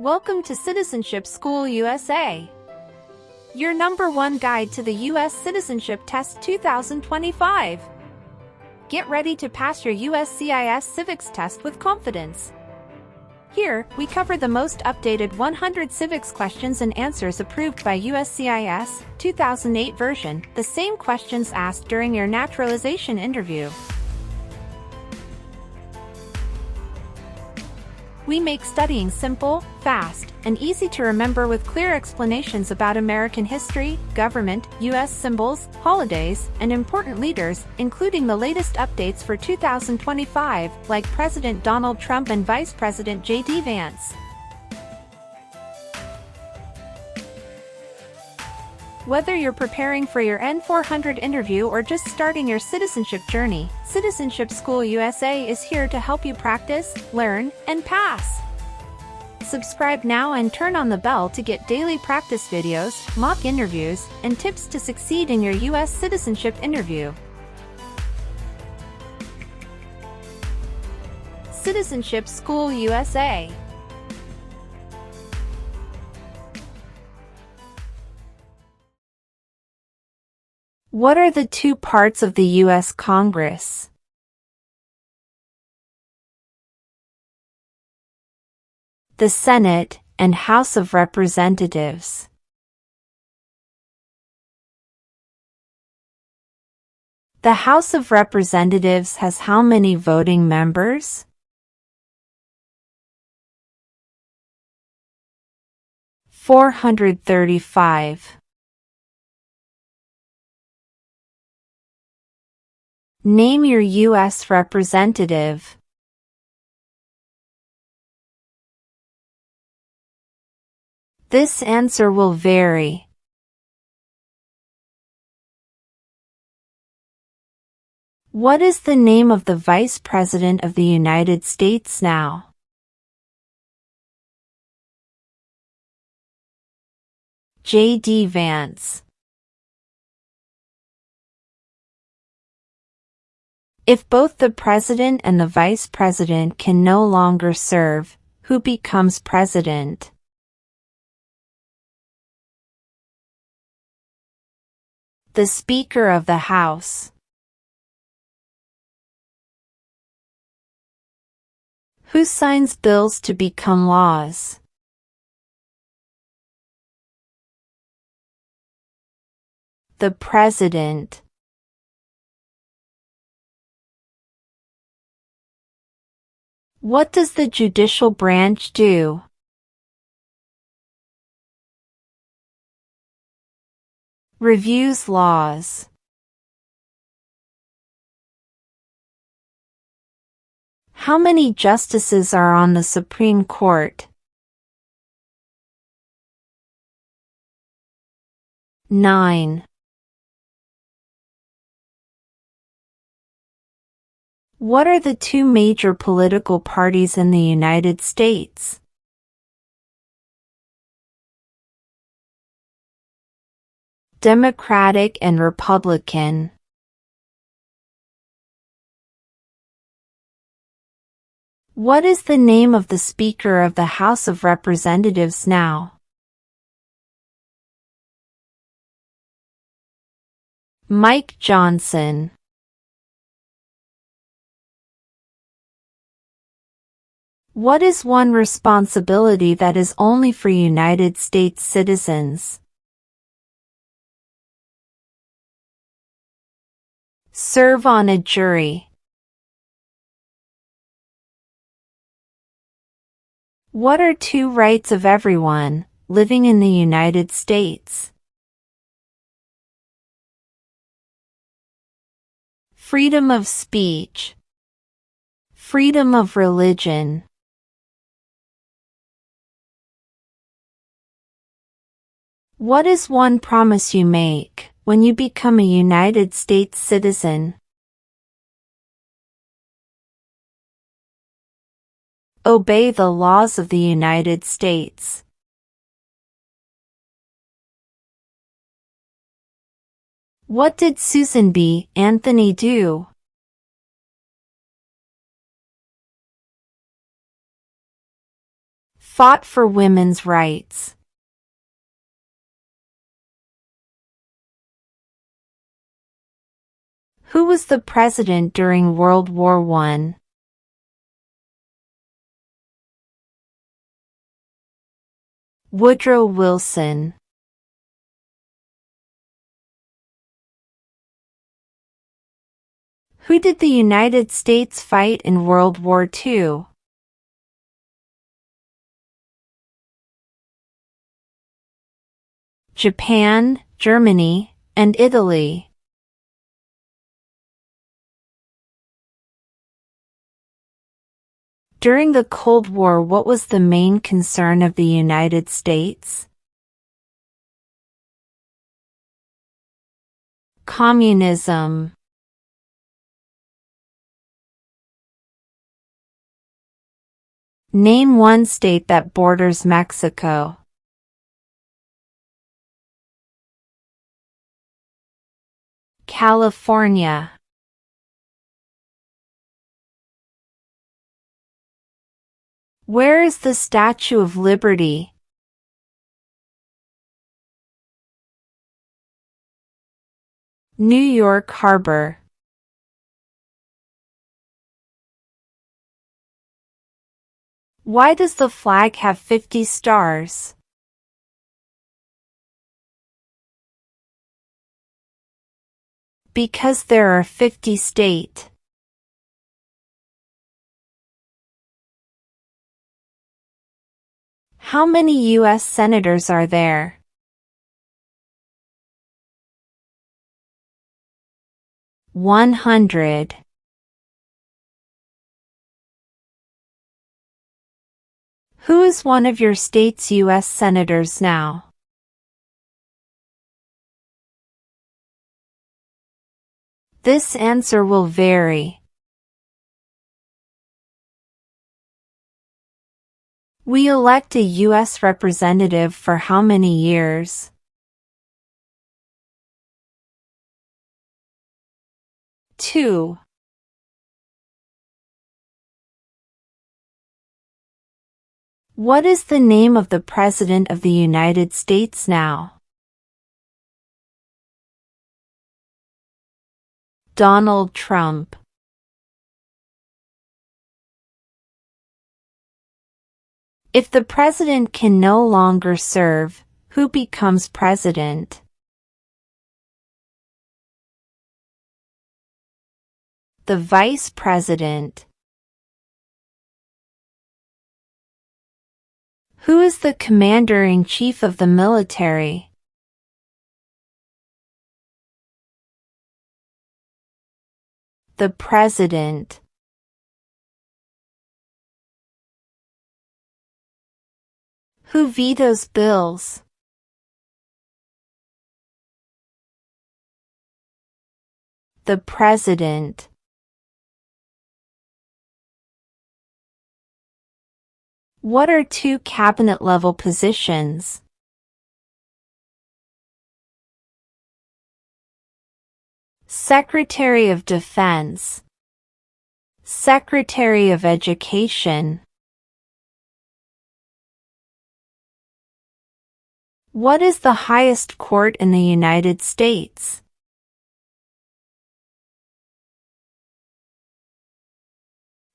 Welcome to Citizenship School USA, your #1 guide to the U.S. Citizenship Test 2025. Get ready to pass your USCIS Civics Test with confidence. Here, we cover the most updated 100 civics questions and answers approved by USCIS 2008 version, the same questions asked during your naturalization interview. We make studying simple, fast, and easy to remember with clear explanations about American history, government, U.S. symbols, holidays, and important leaders, including the latest updates for 2025, like President Donald Trump and Vice President JD Vance. Whether you're preparing for your I-400 interview or just starting your citizenship journey, Citizenship School USA is here to help you practice, learn, and pass. Subscribe now and turn on the bell to get daily practice videos, mock interviews, and tips to succeed in your U.S. citizenship interview. Citizenship School USA. What are the two parts of the U.S. Congress? The Senate and House of Representatives. The House of Representatives has how many voting members? 435. Name your U.S. representative. This answer will vary. What is the name of the Vice President of the United States now? JD Vance. If both the president and the vice president can no longer serve, who becomes president? The Speaker of the House. Who signs bills to become laws? The President. What does the judicial branch do? Reviews laws. How many justices are on the Supreme Court? 9. What are the two major political parties in the United States? Democratic and Republican. What is the name of the Speaker of the House of Representatives now? Mike Johnson. What is one responsibility that is only for United States citizens? Serve on a jury. What are two rights of everyone living in the United States? Freedom of speech. Freedom of religion. What is one promise you make when you become a United States citizen? Obey the laws of the United States. What did Susan B. Anthony do? Fought for women's rights. Who was the president during World War I? Woodrow Wilson. Who did the United States fight in World War II? Japan, Germany, and Italy. During the Cold War, what was the main concern of the United States? Communism. Name one state that borders Mexico. California. Where is the Statue of Liberty? New York Harbor. Why does the flag have 50 stars? Because there are 50 states. How many U.S. senators are there? 100. Who is one of your state's U.S. senators now? This answer will vary. We elect a U.S. representative for how many years? 2. What is the name of the President of the United States now? Donald Trump. If the president can no longer serve, who becomes president? The vice president. Who is the commander-in-chief of the military? The president. Who vetoes bills? The president. What are two cabinet-level positions? Secretary of Defense. Secretary of Education. What is the highest court in the United States?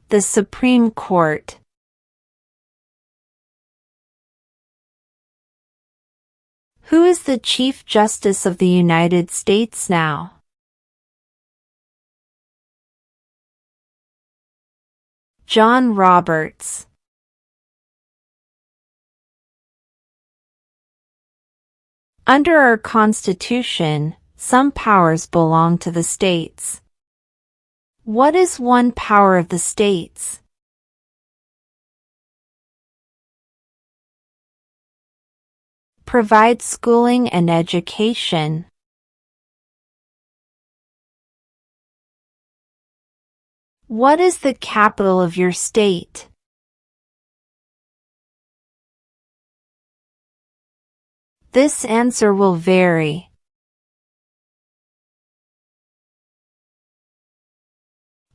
The Supreme Court. Who is the Chief Justice of the United States now? John Roberts. Under our Constitution, some powers belong to the states. What is one power of the states? Provide schooling and education. What is the capital of your state? This answer will vary.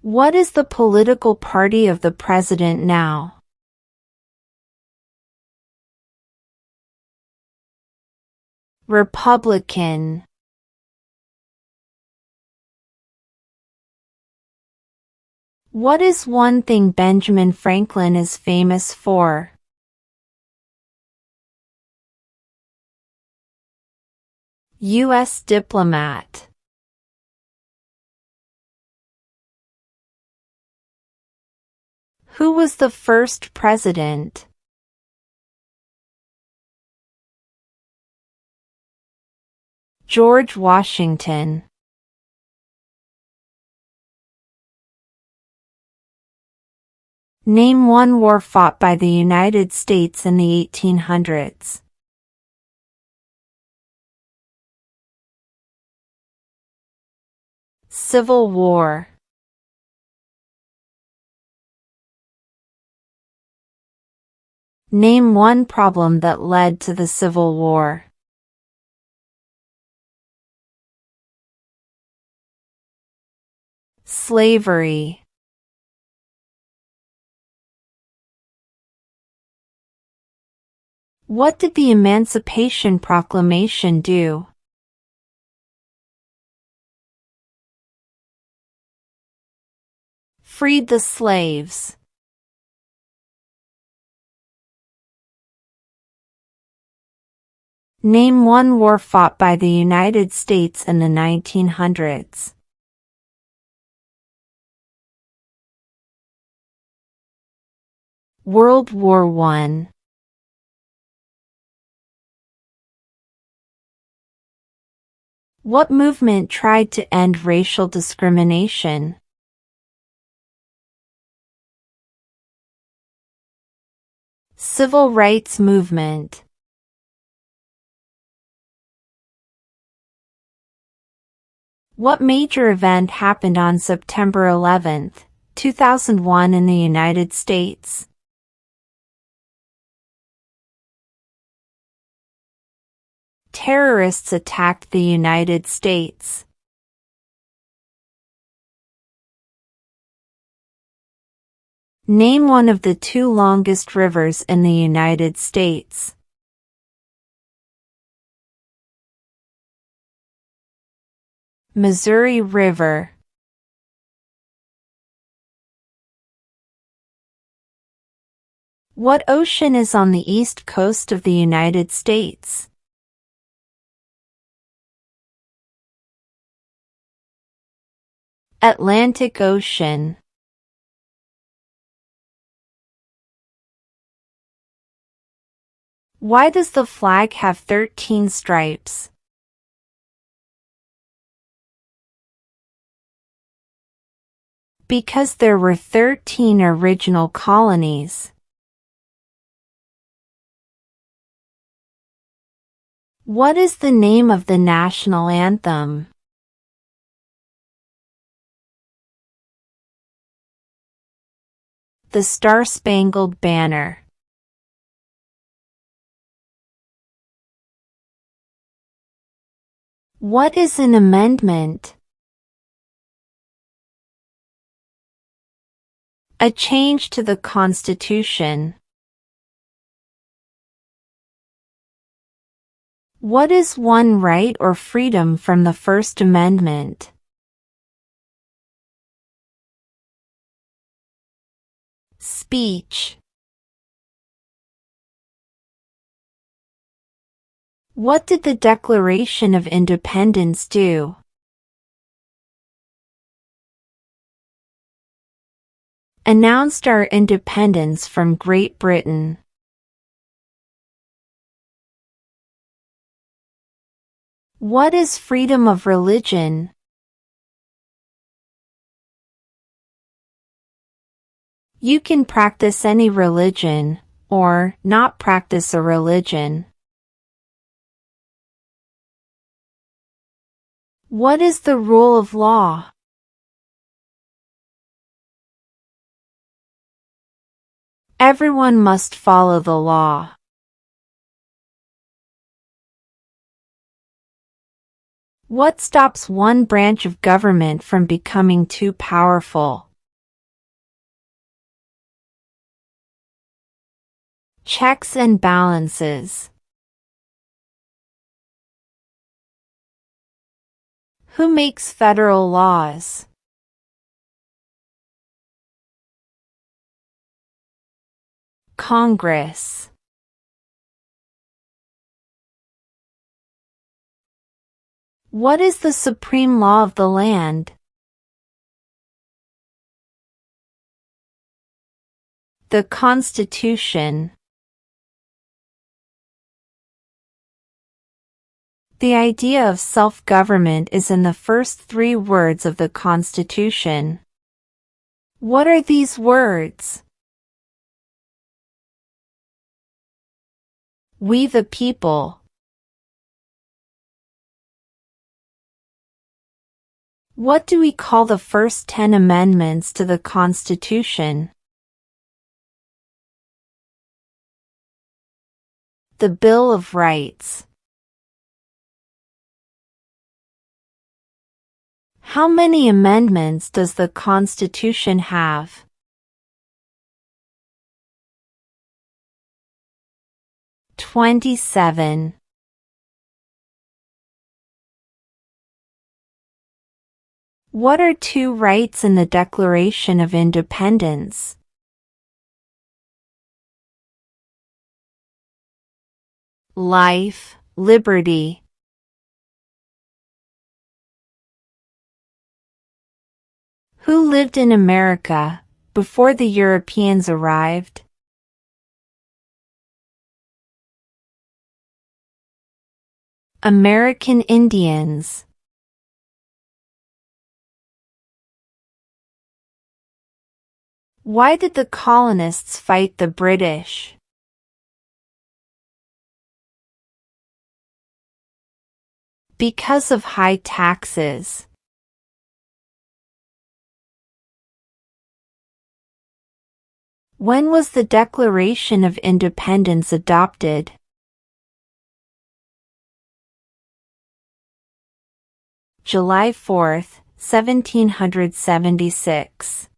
What is the political party of the president now? Republican. What is one thing Benjamin Franklin is famous for? U.S. diplomat. Who was the first president? George Washington. Name one war fought by the United States in the 1800s. Civil War. Name one problem that led to the Civil War. Slavery. What did the Emancipation Proclamation do? Freed the slaves. Name one war fought by the United States in the 1900s. World War I. What movement tried to end racial discrimination? Civil rights movement. What major event happened on September 11, 2001 in the United States? Terrorists attacked the United States. Name one of the two longest rivers in the United States. Missouri River. What ocean is on the east coast of the United States? Atlantic Ocean. Why does the flag have 13 stripes? Because there were 13 original colonies. What is the name of the national anthem? The Star-Spangled Banner. What is an amendment? A change to the Constitution. What is one right or freedom from the First Amendment? Speech. What did the Declaration of Independence do? Announced our independence from Great Britain. What is freedom of religion? You can practice any religion, or not practice a religion. What is the rule of law? Everyone must follow the law. What stops one branch of government from becoming too powerful? Checks and balances. Who makes federal laws? Congress. What is the supreme law of the land? The Constitution. The idea of self-government is in the first 3 words of the Constitution. What are these words? We the people. What do we call the first 10 amendments to the Constitution? The Bill of Rights. How many amendments does the Constitution have? 27. What are 2 rights in the Declaration of Independence? Life, liberty. Who lived in America before the Europeans arrived? American Indians. Why did the colonists fight the British? Because of high taxes. When was the Declaration of Independence adopted? July 4, 1776.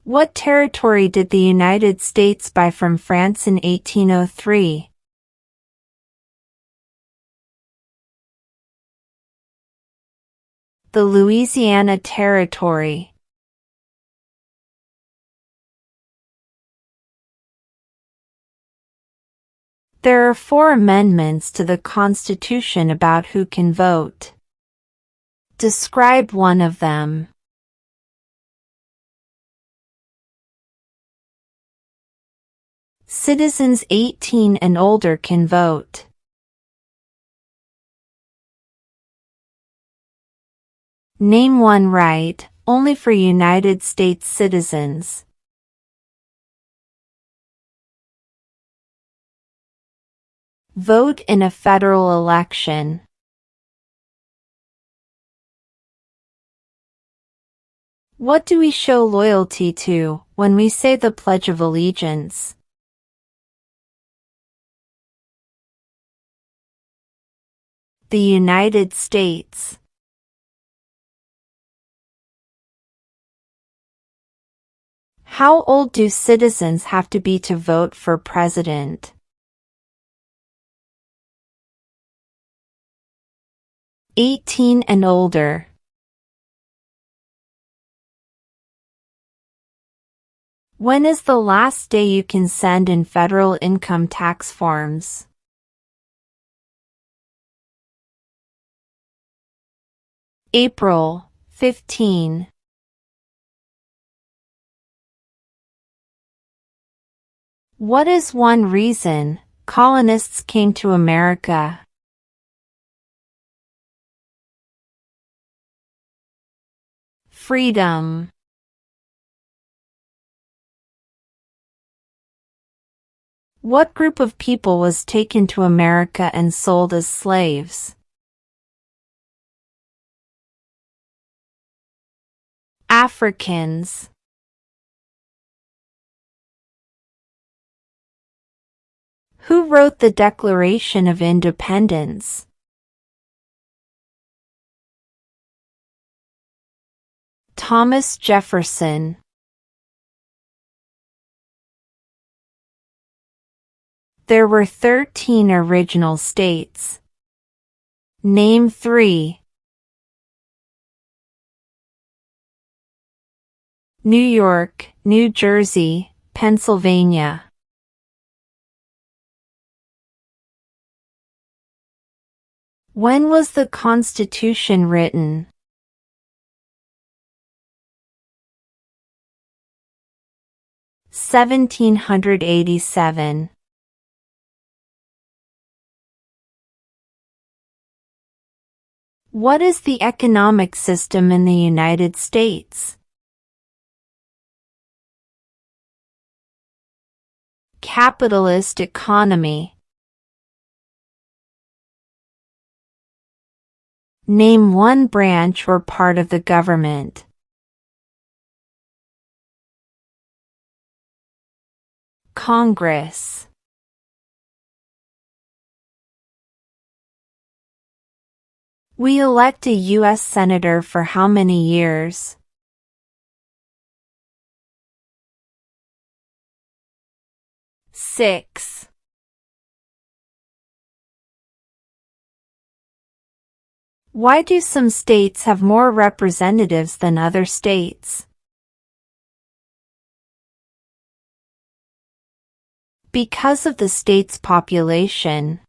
What territory did the United States buy from France in 1803? The Louisiana Territory. There are 4 amendments to the Constitution about who can vote. Describe one of them. Citizens 18 and older can vote. Name one right, only for United States citizens. Vote in a federal election. What do we show loyalty to when we say the Pledge of Allegiance? The United States. How old do citizens have to be to vote for president? 18 and older. When is the last day you can send in federal income tax forms? April 15. What is one reason colonists came to America? Freedom. What group of people was taken to America and sold as slaves? Africans. Who wrote the Declaration of Independence? Thomas Jefferson. There were 13 original states. Name 3. New York, New Jersey, Pennsylvania. When was the Constitution written? (1787). What is the economic system in the United States? Capitalist economy. Name one branch or part of the government. Congress. We elect a U.S. Senator for how many years? 6. Why do some states have more representatives than other states? Because of the state's population.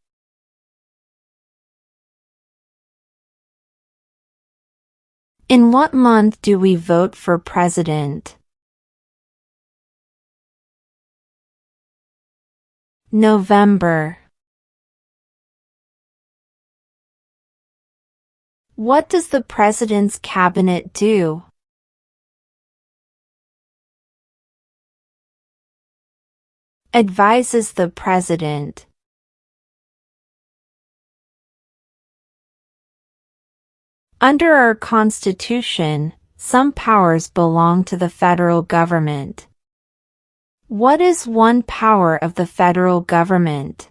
In what month do we vote for president? November. What does the president's cabinet do? Advises the president. Under our Constitution, some powers belong to the federal government. What is one power of the federal government?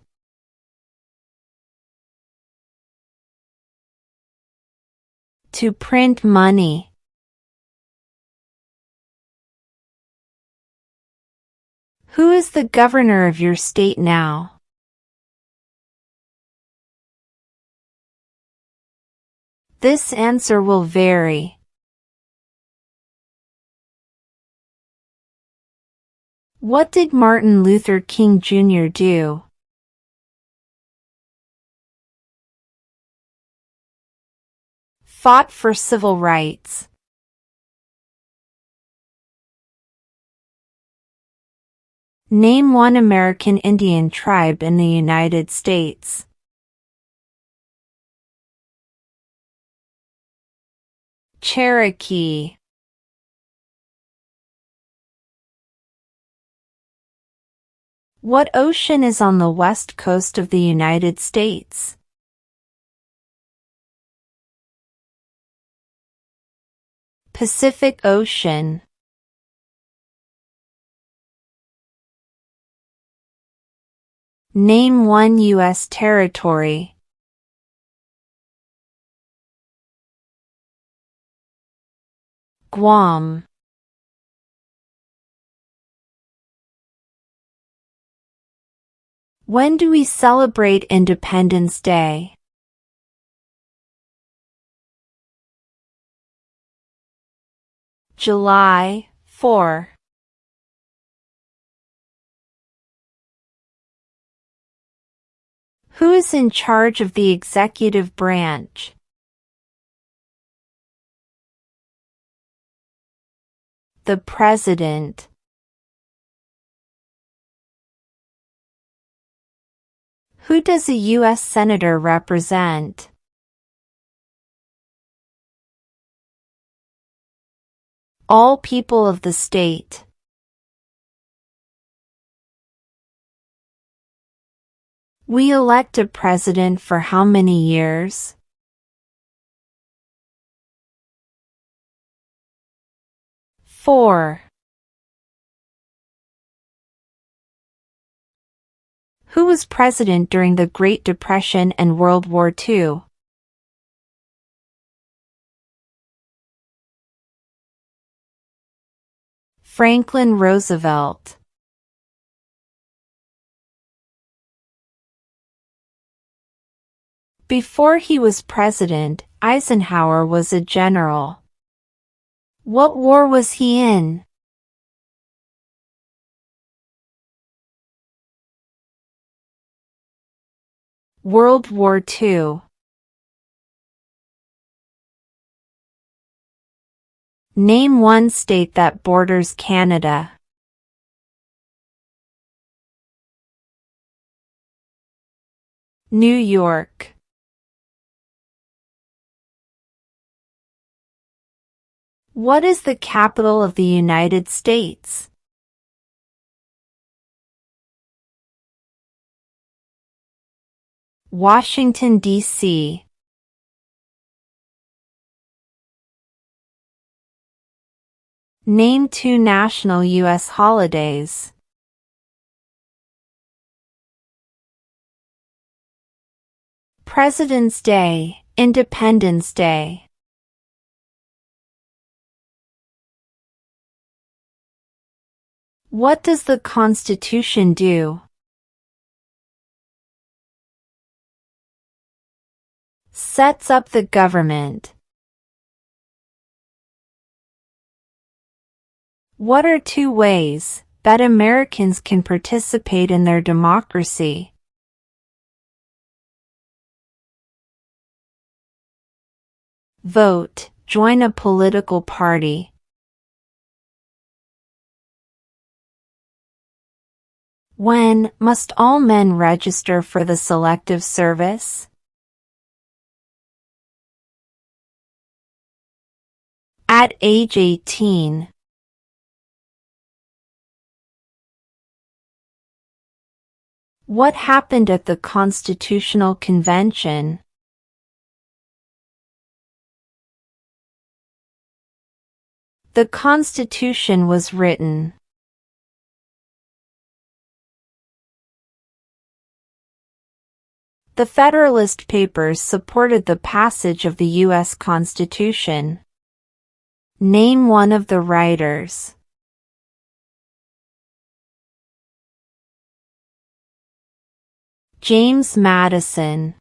To print money. Who is the governor of your state now? This answer will vary. What did Martin Luther King Jr. do? Fought for civil rights. Name one American Indian tribe in the United States. Cherokee. What ocean is on the west coast of the United States? Pacific Ocean. Name one U.S. territory. Guam. When do we celebrate Independence Day? July 4. Who is in charge of the executive branch? The President. Who does a U.S. Senator represent? All people of the state. We elect a president for how many years? 4. Who was president during the Great Depression and World War II? Franklin Roosevelt. Before he was president, Eisenhower was a general. What war was he in? World War II. Name one state that borders Canada. New York. What is the capital of the United States? Washington, D.C. Name two national U.S. holidays. President's Day, Independence Day. What does the Constitution do? Sets up the government. What are two ways that Americans can participate in their democracy? Vote, join a political party. When must all men register for the Selective Service? At age 18. What happened at the Constitutional Convention? The Constitution was written. The Federalist Papers supported the passage of the U.S. Constitution. Name one of the writers. James Madison.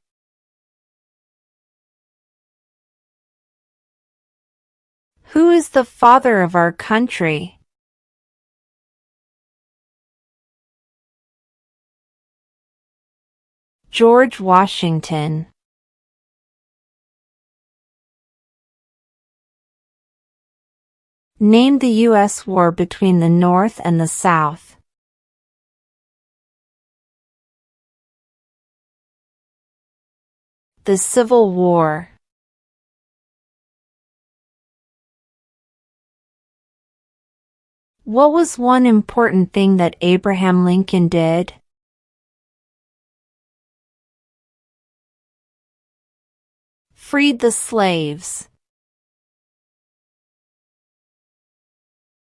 Who is the father of our country? George Washington. Name the U.S. war between the North and the South. The Civil War. What was one important thing that Abraham Lincoln did? Freed the slaves.